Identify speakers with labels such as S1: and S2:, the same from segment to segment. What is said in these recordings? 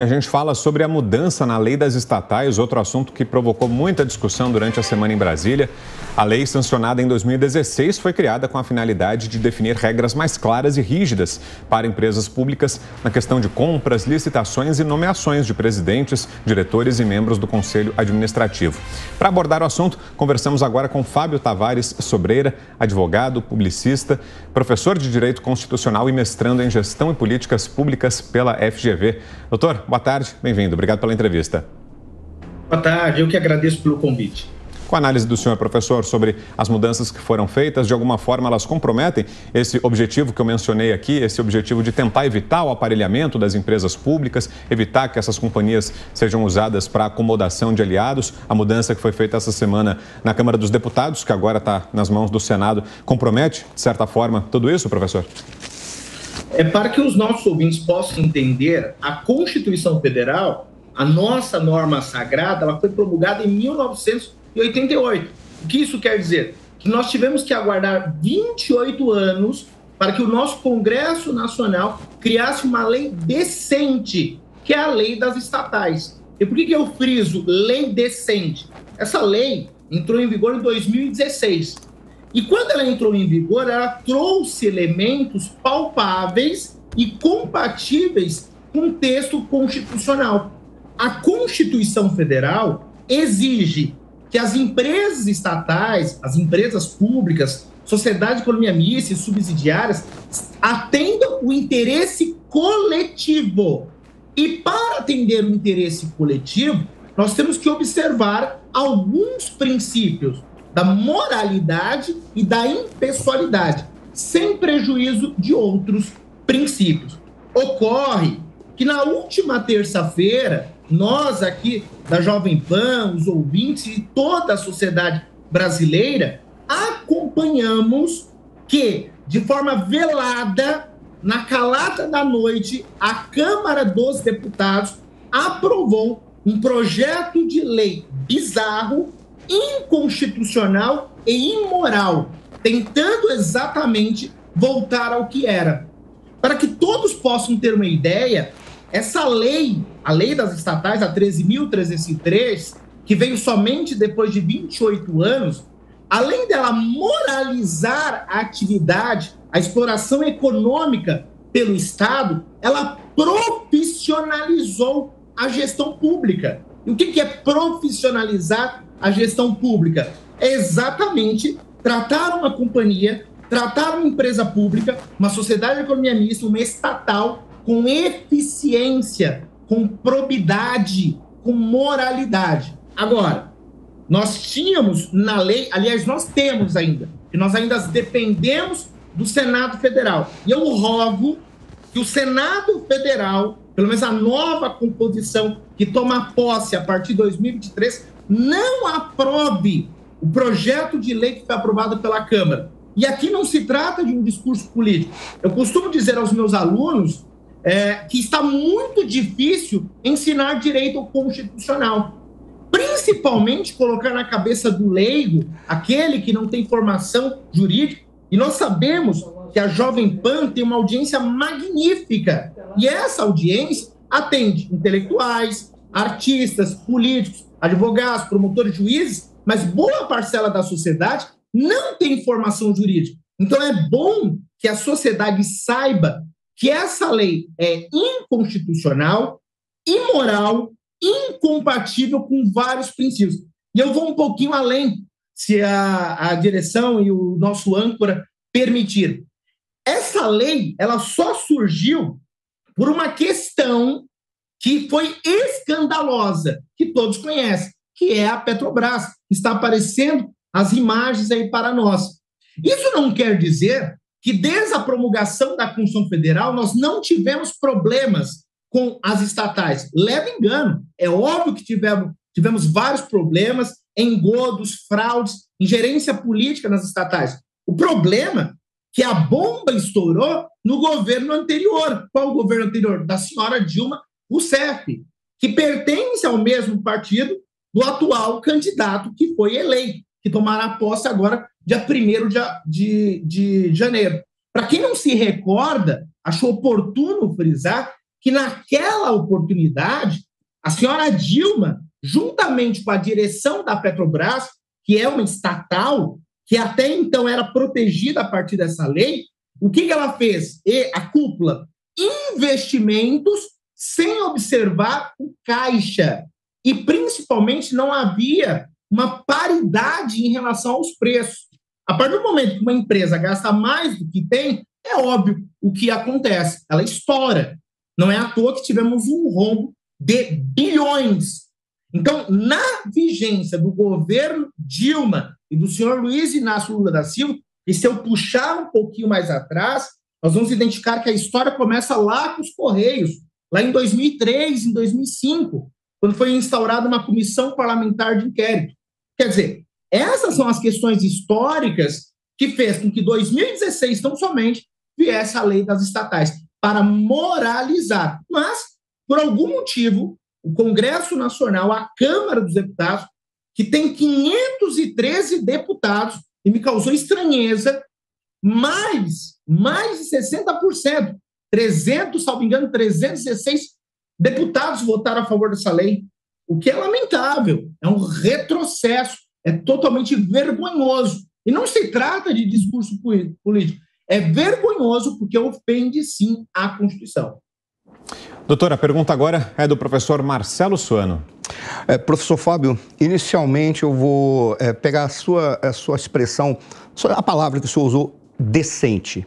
S1: A gente fala sobre a mudança na lei das estatais, outro assunto que provocou muita discussão durante a semana em Brasília. A lei, sancionada em 2016, foi criada com a finalidade de definir regras mais claras e rígidas para empresas públicas na questão de compras, licitações e nomeações de presidentes, diretores e membros do Conselho Administrativo. Para abordar o assunto, conversamos agora com Fábio Tavares Sobreira, advogado, publicista, professor de Direito Constitucional e mestrando em Gestão e Políticas Públicas pela FGV. Doutor, boa tarde, bem-vindo. Obrigado pela entrevista.
S2: Boa tarde, eu que agradeço pelo convite.
S1: Com a análise do senhor, professor, sobre as mudanças que foram feitas, de alguma forma elas comprometem esse objetivo que eu mencionei aqui, esse objetivo de tentar evitar o aparelhamento das empresas públicas, evitar que essas companhias sejam usadas para acomodação de aliados. A mudança que foi feita essa semana na Câmara dos Deputados, que agora está nas mãos do Senado, compromete, de certa forma, tudo isso, professor?
S2: Para que os nossos ouvintes possam entender, a Constituição Federal, a nossa norma sagrada, ela foi promulgada em 1988. O que isso quer dizer? Que nós tivemos que aguardar 28 anos para que o nosso Congresso Nacional criasse uma lei decente, que é a lei das estatais. E por que eu friso lei decente? Essa lei entrou em vigor em 2016. E quando ela entrou em vigor, ela trouxe elementos palpáveis e compatíveis com o texto constitucional. A Constituição Federal exige que as empresas estatais, as empresas públicas, sociedade de economia mista e subsidiárias atendam o interesse coletivo. E para atender o interesse coletivo, nós temos que observar alguns princípios da moralidade e da impessoalidade, sem prejuízo de outros princípios. Ocorre que na última terça-feira, nós aqui da Jovem Pan, os ouvintes e toda a sociedade brasileira, acompanhamos que, de forma velada, na calada da noite, a Câmara dos Deputados aprovou um projeto de lei bizarro, inconstitucional e imoral, tentando exatamente voltar ao que era. Para que todos possam ter uma ideia, essa lei, a lei das estatais, a 13.303, que veio somente depois de 28 anos, além dela moralizar a atividade, a exploração econômica pelo Estado, ela profissionalizou a gestão pública. E o que é profissionalizar a gestão pública? É exatamente tratar uma companhia, tratar uma empresa pública, uma sociedade de economia mista, uma estatal, com eficiência, com probidade, com moralidade. Agora, nós tínhamos na lei, aliás, nós temos ainda, que nós ainda dependemos do Senado Federal. E eu rogo que o Senado Federal, pelo menos a nova composição que toma posse a partir de 2023, não aprove o projeto de lei que foi aprovado pela Câmara. E aqui não se trata de um discurso político. Eu costumo dizer aos meus alunos que está muito difícil ensinar direito constitucional. Principalmente colocar na cabeça do leigo, aquele que não tem formação jurídica. E nós sabemos que a Jovem Pan tem uma audiência magnífica. E essa audiência atende intelectuais, artistas, políticos, advogados, promotores, juízes, mas boa parcela da sociedade não tem formação jurídica. Então é bom que a sociedade saiba que essa lei é inconstitucional, imoral, incompatível com vários princípios. E eu vou um pouquinho além, se a direção e o nosso âncora permitir. Essa lei, ela só surgiu por uma questão que foi escandalosa, que todos conhecem, que é a Petrobras. Está aparecendo as imagens aí para nós. Isso não quer dizer que desde a promulgação da Constituição Federal nós não tivemos problemas com as estatais. Leva engano. É óbvio que tivemos vários problemas, engodos, fraudes, ingerência política nas estatais. O problema é que a bomba estourou no governo anterior. Qual o governo anterior? Da senhora Dilma Rousseff, que pertence ao mesmo partido do atual candidato que foi eleito, que tomará posse agora, dia 1º de janeiro. Para quem não se recorda, acho oportuno frisar que naquela oportunidade, a senhora Dilma, juntamente com a direção da Petrobras, que é uma estatal, que até então era protegida a partir dessa lei, o que ela fez? E a cúpula, investimentos sem observar o caixa. E, principalmente, não havia uma paridade em relação aos preços. A partir do momento que uma empresa gasta mais do que tem, é óbvio o que acontece. Ela estoura. Não é à toa que tivemos um rombo de bilhões. Então, na vigência do governo Dilma e do senhor Luiz Inácio Lula da Silva, e se eu puxar um pouquinho mais atrás, nós vamos identificar que a história começa lá com os Correios, lá em 2003, em 2005, quando foi instaurada uma comissão parlamentar de inquérito. Quer dizer, essas são as questões históricas que fez com que 2016, tão somente, viesse a lei das estatais, para moralizar. Mas, por algum motivo, o Congresso Nacional, a Câmara dos Deputados, que tem 513 deputados, e me causou estranheza, mais de 60%, 300, salvo engano, 316 deputados votaram a favor dessa lei, o que é lamentável, é um retrocesso, é totalmente vergonhoso. E não se trata de discurso político, é vergonhoso porque ofende, sim, a Constituição.
S1: Doutora, a pergunta agora é do professor Marcelo Suano.
S3: Professor Fábio, inicialmente eu vou pegar a sua expressão, a palavra que o senhor usou, decente.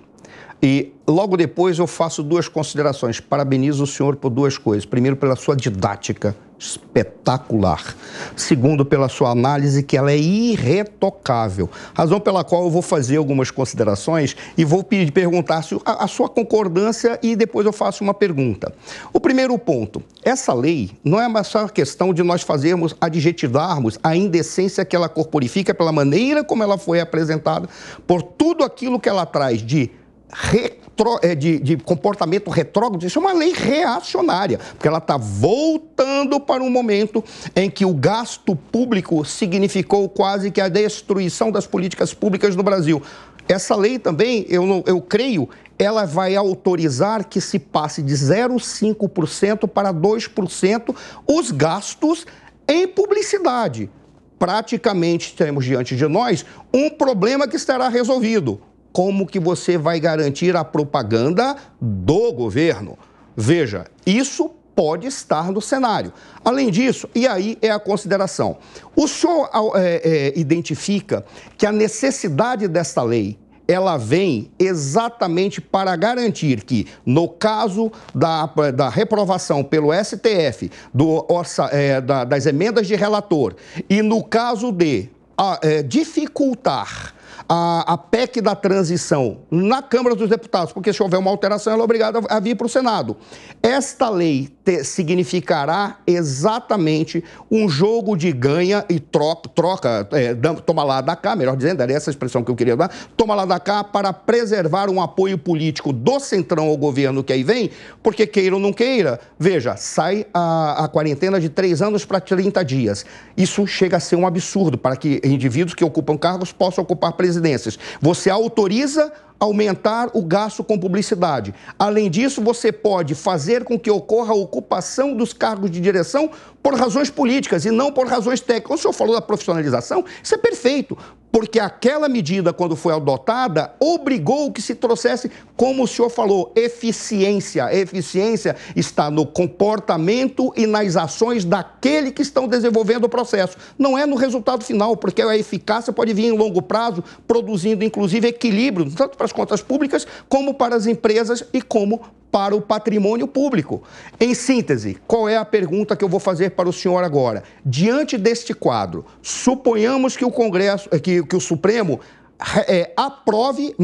S3: E logo depois eu faço duas considerações. Parabenizo o senhor por duas coisas. Primeiro, pela sua didática espetacular. Segundo, pela sua análise, que ela é irretocável. Razão pela qual eu vou fazer algumas considerações e vou perguntar a sua concordância e depois eu faço uma pergunta. O primeiro ponto, essa lei não é só questão de nós adjetivarmos a indecência que ela corporifica pela maneira como ela foi apresentada, por tudo aquilo que ela traz de comportamento retrógrado. Isso é uma lei reacionária, porque ela está voltando para um momento em que o gasto público significou quase que a destruição das políticas públicas no Brasil. Essa lei também, eu creio, ela vai autorizar que se passe de 0,5% para 2% os gastos em publicidade. Praticamente temos diante de nós um problema que estará resolvido. Como que você vai garantir a propaganda do governo? Veja, isso pode estar no cenário. Além disso, e aí é a consideração, o senhor identifica que a necessidade desta lei, ela vem exatamente para garantir que, no caso da reprovação pelo STF das emendas de relator e no caso de dificultar a PEC da transição na Câmara dos Deputados, porque se houver uma alteração, ela é obrigada a vir para o Senado. Esta lei significará exatamente um jogo de ganha e troca, toma lá da cá, melhor dizendo, era essa a expressão que eu queria dar, toma lá da cá para preservar um apoio político do Centrão ao governo que aí vem, porque queira ou não queira, veja, sai a quarentena de 3 anos para 30 dias. Isso chega a ser um absurdo para que indivíduos que ocupam cargos possam ocupar presidências. Você autoriza aumentar o gasto com publicidade. Além disso, você pode fazer com que ocorra a ocupação dos cargos de direção por razões políticas e não por razões técnicas. O senhor falou da profissionalização, isso é perfeito, porque aquela medida, quando foi adotada, obrigou que se trouxesse, como o senhor falou, eficiência. A eficiência está no comportamento e nas ações daquele que estão desenvolvendo o processo. Não é no resultado final, porque a eficácia pode vir em longo prazo, produzindo, inclusive, equilíbrio, tanto para as contas públicas, como para as empresas e como para o patrimônio público. Em síntese, qual é a pergunta que eu vou fazer para o senhor agora? Diante deste quadro, suponhamos que o Congresso, que o Supremo reprove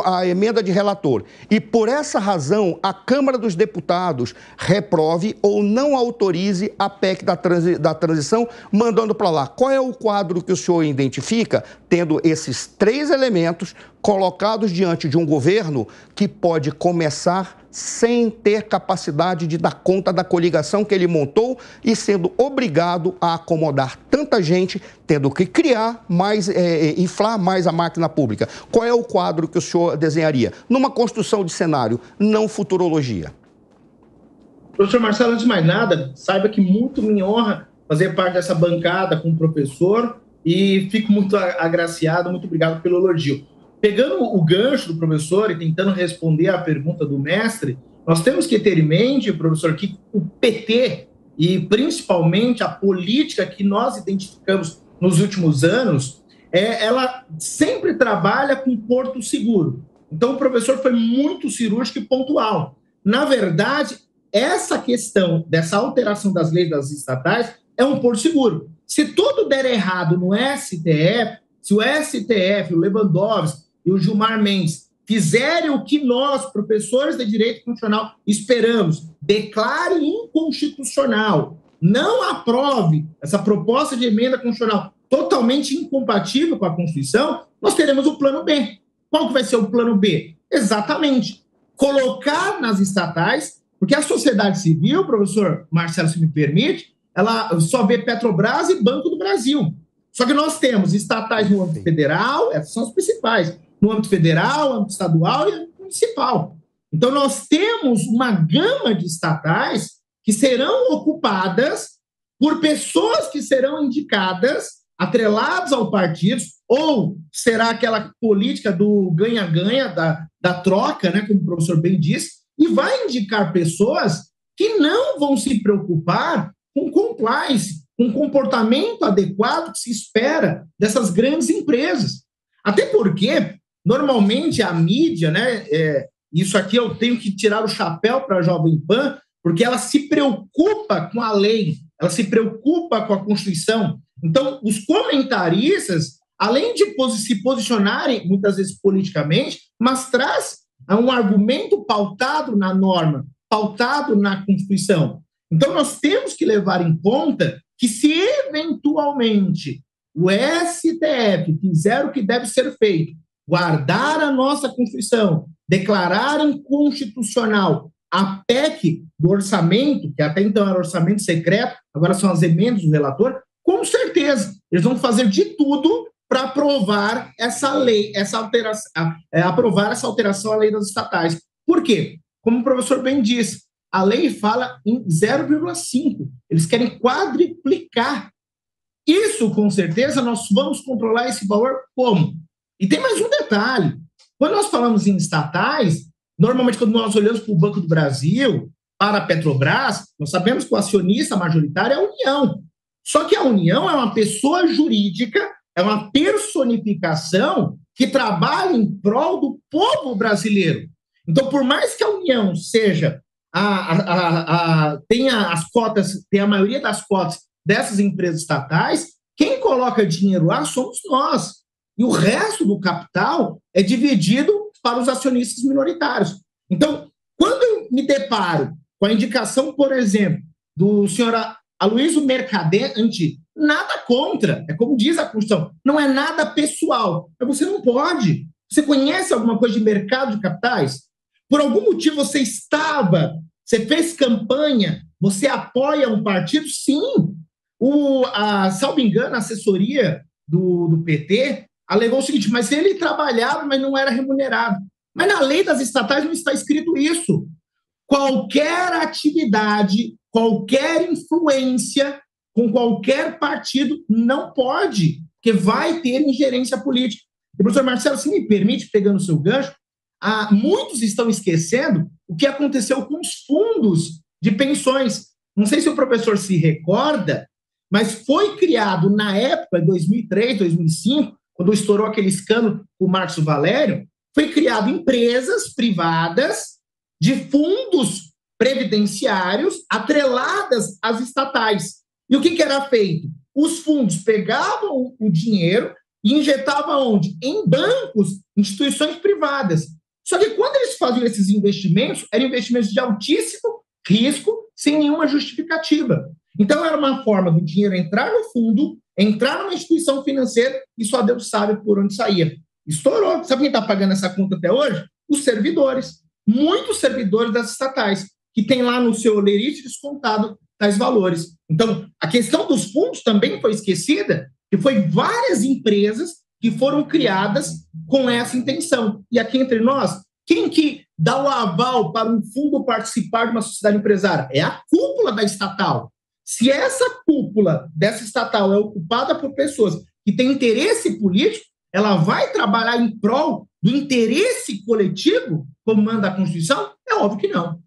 S3: a emenda de relator. E por essa razão, a Câmara dos Deputados reprove ou não autorize a PEC da transição, mandando para lá. Qual é o quadro que o senhor identifica, tendo esses 3 elementos colocados diante de um governo que pode começar sem ter capacidade de dar conta da coligação que ele montou e sendo obrigado a acomodar tanta gente, tendo que criar mais, inflar mais a máquina pública? Qual é o quadro que o senhor desenharia? Numa construção de cenário, não futurologia.
S2: Professor Marcelo, antes de mais nada, saiba que muito me honra fazer parte dessa bancada com o professor e fico muito agraciado, muito obrigado pelo elogio. Pegando o gancho do professor e tentando responder à pergunta do mestre, nós temos que ter em mente, professor, que o PT e principalmente a política que nós identificamos nos últimos anos, ela sempre trabalha com porto seguro. Então, o professor foi muito cirúrgico e pontual. Na verdade, essa questão dessa alteração das leis das estatais é um porto seguro. Se tudo der errado no STF, se o STF, o Lewandowski e o Gilmar Mendes fizerem o que nós, professores de direito constitucional, esperamos, declare inconstitucional, não aprove essa proposta de emenda constitucional totalmente incompatível com a Constituição, nós teremos o plano B. Qual que vai ser o plano B? Exatamente, colocar nas estatais, porque a sociedade civil, professor Marcelo, se me permite, ela só vê Petrobras e Banco do Brasil. Só que nós temos estatais no âmbito federal, essas são as principais, no âmbito federal, âmbito estadual e âmbito municipal. Então, nós temos uma gama de estatais que serão ocupadas por pessoas que serão indicadas, atreladas ao partido, ou será aquela política do ganha-ganha, da troca, né, como o professor bem disse, e vai indicar pessoas que não vão se preocupar com compliance, com comportamento adequado que se espera dessas grandes empresas. Até porque, normalmente, a mídia, né, isso aqui eu tenho que tirar o chapéu para a Jovem Pan, porque ela se preocupa com a lei, ela se preocupa com a Constituição. Então, os comentaristas, além de se posicionarem, muitas vezes politicamente, mas traz um argumento pautado na norma, pautado na Constituição. Então, nós temos que levar em conta que se eventualmente o STF fizer o que deve ser feito, guardar a nossa Constituição, declarar inconstitucional a PEC do orçamento, que até então era orçamento secreto, agora são as emendas do relator, com certeza, eles vão fazer de tudo para aprovar essa lei, aprovar essa alteração à lei das estatais. Por quê? Como o professor bem disse, a lei fala em 0,5. Eles querem quadriplicar. Isso, com certeza, nós vamos controlar esse valor como? E tem mais um detalhe. Quando nós falamos em estatais, normalmente quando nós olhamos para o Banco do Brasil, para a Petrobras, nós sabemos que o acionista majoritário é a União. Só que a União é uma pessoa jurídica, é uma personificação que trabalha em prol do povo brasileiro. Então, por mais que a União seja tenha as cotas, tenha a maioria das cotas dessas empresas estatais, quem coloca dinheiro lá somos nós. E o resto do capital é dividido para os acionistas minoritários. Então, quando eu me deparo com a indicação, por exemplo, do senhor Aloysio Mercadante, nada contra, é como diz a Constituição, não é nada pessoal, mas você não pode. Você conhece alguma coisa de mercado de capitais? Por algum motivo você fez campanha, você apoia um partido? Sim. Salvo engano, a assessoria do PT alegou o seguinte, mas ele trabalhava, mas não era remunerado. Mas na lei das estatais não está escrito isso. Qualquer atividade, qualquer influência com qualquer partido não pode, porque vai ter ingerência política. E, professor Marcelo, se me permite, pegando o seu gancho, muitos estão esquecendo o que aconteceu com os fundos de pensões. Não sei se o professor se recorda, mas foi criado na época, em 2003, 2005, quando estourou aquele escândalo com o Marcos Valério, foi criado empresas privadas de fundos previdenciários atreladas às estatais. E o que era feito? Os fundos pegavam o dinheiro e injetavam onde? Em bancos, instituições privadas. Só que quando eles faziam esses investimentos, eram investimentos de altíssimo risco, sem nenhuma justificativa. Então, era uma forma do dinheiro entrar no fundo, entrar numa instituição financeira e só Deus sabe por onde saía. Estourou. Sabe quem está pagando essa conta até hoje? Os servidores. Muitos servidores das estatais, que tem lá no seu lerite descontado tais valores. Então, a questão dos fundos também foi esquecida, que foi várias empresas que foram criadas com essa intenção. E aqui entre nós, quem que dá o aval para um fundo participar de uma sociedade empresária? É a cúpula da estatal. Se essa cúpula dessa estatal é ocupada por pessoas que têm interesse político, ela vai trabalhar em prol do interesse coletivo, como manda a Constituição? É óbvio que não.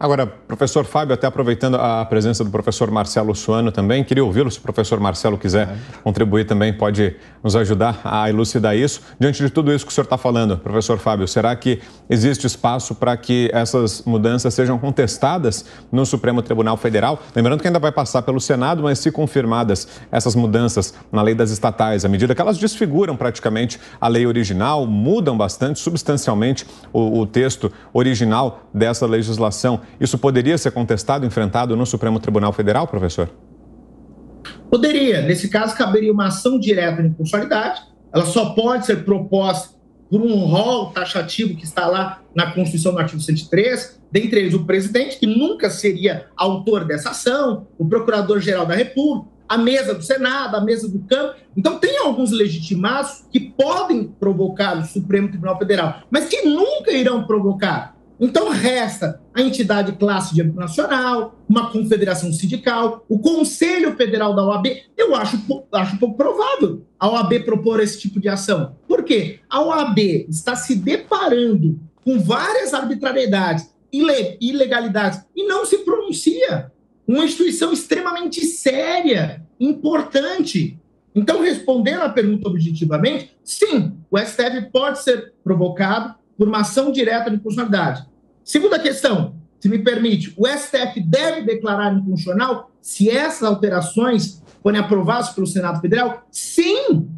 S1: Agora, professor Fábio, até aproveitando a presença do professor Marcelo Suano também, queria ouvi-lo, se o professor Marcelo quiser contribuir também, pode nos ajudar a elucidar isso. Diante de tudo isso que o senhor está falando, professor Fábio, será que existe espaço para que essas mudanças sejam contestadas no Supremo Tribunal Federal? Lembrando que ainda vai passar pelo Senado, mas se confirmadas essas mudanças na lei das estatais, à medida que elas desfiguram praticamente a lei original, mudam bastante, substancialmente, o texto original dessa legislação, isso poderia ser contestado, enfrentado no Supremo Tribunal Federal, professor?
S2: Poderia. Nesse caso, caberia uma ação direta de inconstitucionalidade. Ela só pode ser proposta por um rol taxativo que está lá na Constituição, no artigo 103, dentre eles o presidente, que nunca seria autor dessa ação, o procurador-geral da República, a mesa do Senado, a mesa do Câmara. Então, tem alguns legitimados que podem provocar o Supremo Tribunal Federal, mas que nunca irão provocar. Então, resta a entidade classe de âmbito nacional, uma confederação sindical, o Conselho Federal da OAB. Eu acho pouco provável a OAB propor esse tipo de ação. Por quê? A OAB está se deparando com várias arbitrariedades, ilegalidades, e não se pronuncia. Uma instituição extremamente séria, importante. Então, respondendo à pergunta objetivamente, sim, o STF pode ser provocado por uma ação direta de inconstitucionalidade. Segunda questão, se me permite, o STF deve declarar inconstitucional se essas alterações forem aprovadas pelo Senado Federal? Sim!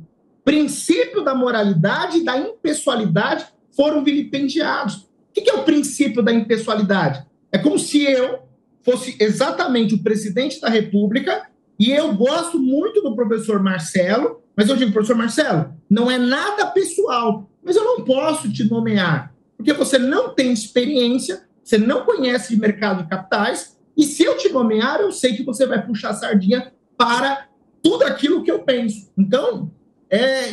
S2: Princípio da moralidade e da impessoalidade foram vilipendiados. O que é o princípio da impessoalidade? É como se eu fosse exatamente o presidente da República e eu gosto muito do professor Marcelo, mas eu digo, professor Marcelo, não é nada pessoal, mas eu não posso te nomear, porque você não tem experiência, você não conhece de mercado de capitais, e se eu te nomear, eu sei que você vai puxar a sardinha para tudo aquilo que eu penso. Então,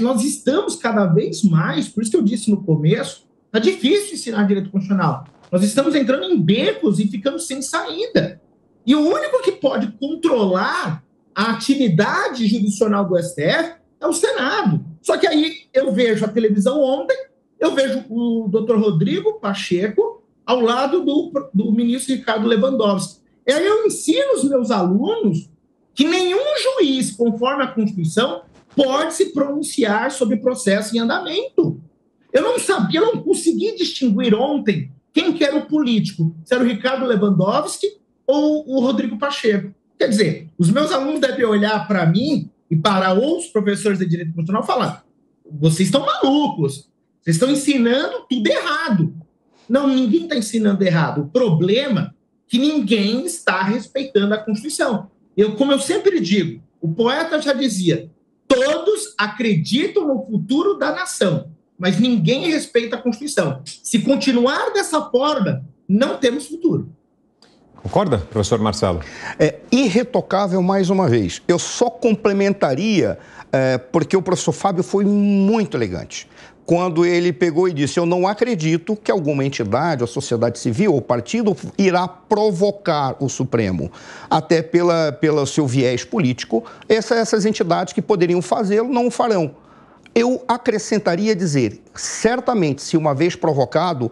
S2: nós estamos cada vez mais, por isso que eu disse no começo, está difícil ensinar direito constitucional. Nós estamos entrando em becos e ficando sem saída. E o único que pode controlar a atividade jurisdicional do STF é o Senado. Só que aí eu vejo a televisão ontem, eu vejo o doutor Rodrigo Pacheco ao lado do ministro Ricardo Lewandowski. E aí eu ensino os meus alunos que nenhum juiz, conforme a Constituição, pode se pronunciar sobre processo em andamento. Eu não sabia, eu não consegui distinguir ontem quem que era o político, se era o Ricardo Lewandowski ou o Rodrigo Pacheco. Quer dizer, os meus alunos devem olhar para mim e para outros professores de direito constitucional e falar: vocês estão malucos, vocês estão ensinando tudo errado. Não, ninguém está ensinando errado. O problema é que ninguém está respeitando a Constituição. Como eu sempre digo, o poeta já dizia, todos acreditam no futuro da nação, mas ninguém respeita a Constituição. Se continuar dessa forma, não temos futuro.
S1: Concorda, professor Marcelo?
S3: É irretocável mais uma vez. Eu só complementaria, porque o professor Fábio foi muito elegante, quando ele pegou e disse: eu não acredito que alguma entidade, ou sociedade civil, ou partido irá provocar o Supremo, até pelo seu viés político. Essas entidades que poderiam fazê-lo não o farão. Eu acrescentaria dizer, certamente, se uma vez provocado,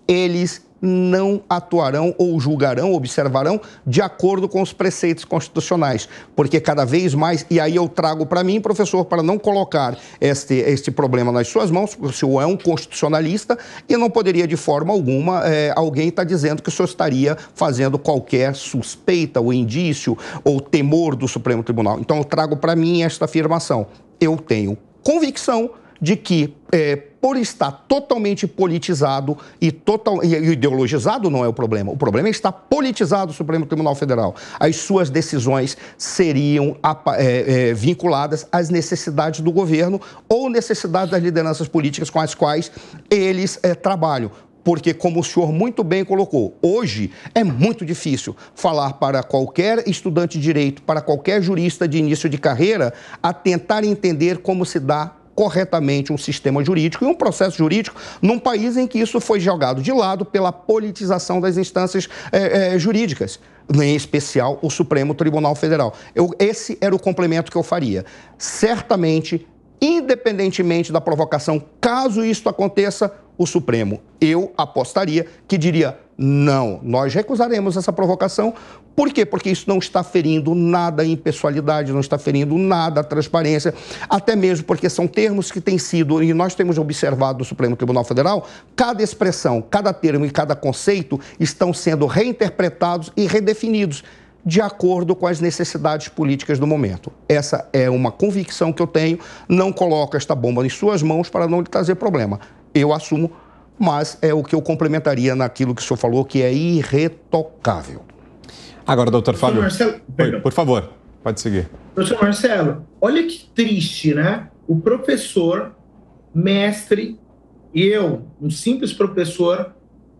S3: eles não atuarão ou julgarão, observarão de acordo com os preceitos constitucionais, porque cada vez mais, e aí eu trago para mim, professor, para não colocar este problema nas suas mãos, porque o senhor é um constitucionalista e não poderia de forma alguma alguém estar dizendo que o senhor estaria fazendo qualquer suspeita ou indício ou temor do Supremo Tribunal. Então eu trago para mim esta afirmação. Eu tenho convicção de que, por estar totalmente politizado e ideologizado não é o problema é estar politizado o Supremo Tribunal Federal. As suas decisões seriam vinculadas às necessidades do governo ou necessidades das lideranças políticas com as quais eles trabalham. Porque, como o senhor muito bem colocou, hoje é muito difícil falar para qualquer estudante de direito, para qualquer jurista de início de carreira, a tentar entender como se dá corretamente um sistema jurídico e um processo jurídico num país em que isso foi jogado de lado pela politização das instâncias jurídicas, em especial o Supremo Tribunal Federal. Esse era o complemento que eu faria. Certamente, independentemente da provocação, caso isso aconteça, o Supremo, eu apostaria que diria: não, nós recusaremos essa provocação. Por quê? Porque isso não está ferindo nada a impessoalidade, não está ferindo nada a transparência, até mesmo porque são termos que têm sido, e nós temos observado no Supremo Tribunal Federal, cada expressão, cada termo e cada conceito estão sendo reinterpretados e redefinidos de acordo com as necessidades políticas do momento. Essa é uma convicção que eu tenho. Não coloco esta bomba em suas mãos para não lhe trazer problema. Eu assumo, mas é o que eu complementaria naquilo que o senhor falou, que é irretocável.
S1: Agora, doutor Fábio,
S2: Marcelo,
S1: por favor, pode seguir.
S2: Professor Marcelo, olha que triste, né? O professor, mestre, eu, um simples professor,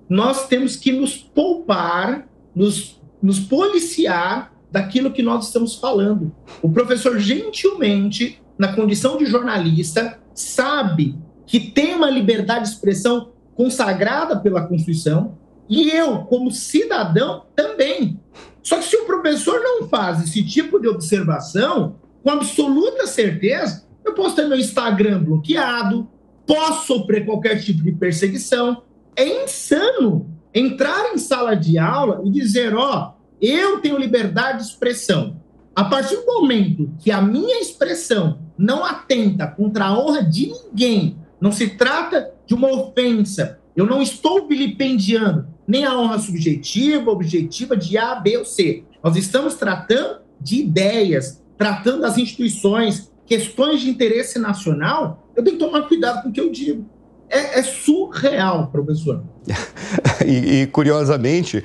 S2: nós temos que nos poupar, nos policiar daquilo que nós estamos falando. O professor, gentilmente, na condição de jornalista, sabe que tem uma liberdade de expressão consagrada pela Constituição, e eu, como cidadão, também. Só que se o professor não faz esse tipo de observação, com absoluta certeza, eu posso ter meu Instagram bloqueado, posso sofrer qualquer tipo de perseguição. É insano entrar em sala de aula e dizer: ó, eu tenho liberdade de expressão. A partir do momento que a minha expressão não atenta contra a honra de ninguém, não se trata de uma ofensa, eu não estou vilipendiando nem a honra subjetiva, objetiva de A, B ou C. Nós estamos tratando de ideias, tratando das instituições, questões de interesse nacional. Eu tenho que tomar cuidado com o que eu digo. É surreal, professor.
S3: E curiosamente,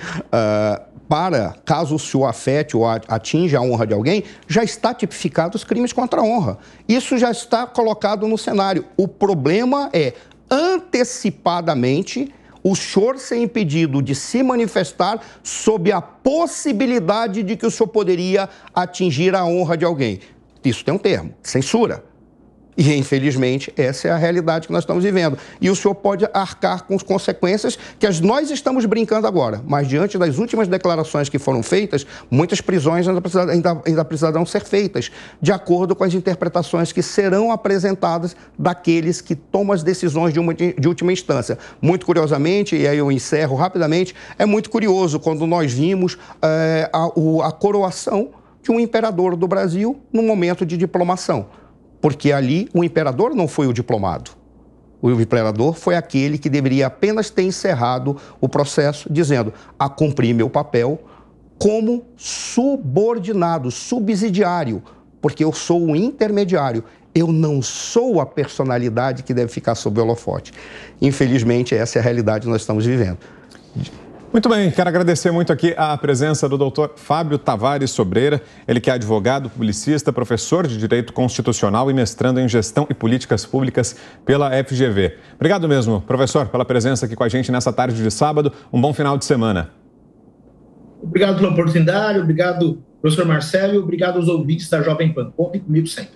S3: caso se o afete ou atinja a honra de alguém, já está tipificado os crimes contra a honra. Isso já está colocado no cenário. O problema é, antecipadamente, o senhor ser impedido de se manifestar sob a possibilidade de que o senhor poderia atingir a honra de alguém. Isso tem um termo: censura. E, infelizmente, essa é a realidade que nós estamos vivendo. E o senhor pode arcar com as consequências que nós estamos brincando agora. Mas, diante das últimas declarações que foram feitas, muitas prisões ainda precisarão ser feitas, de acordo com as interpretações que serão apresentadas daqueles que tomam as decisões de última instância. Muito curiosamente, e aí eu encerro rapidamente, é muito curioso quando nós vimos a coroação de um imperador do Brasil num momento de diplomação. Porque ali o imperador não foi o diplomado. O imperador foi aquele que deveria apenas ter encerrado o processo, dizendo: a cumprir meu papel como subordinado, subsidiário, porque eu sou o intermediário. Eu não sou a personalidade que deve ficar sob o holofote. Infelizmente, essa é a realidade que nós estamos vivendo.
S1: Muito bem, quero agradecer muito aqui a presença do doutor Fábio Tavares Sobreira, ele que é advogado, publicista, professor de Direito Constitucional e mestrando em Gestão e Políticas Públicas pela FGV. Obrigado mesmo, professor, pela presença aqui com a gente nessa tarde de sábado. Um bom final de semana.
S2: Obrigado pela oportunidade, obrigado, professor Marcelo, e obrigado aos ouvintes da Jovem Pan. Contem comigo sempre.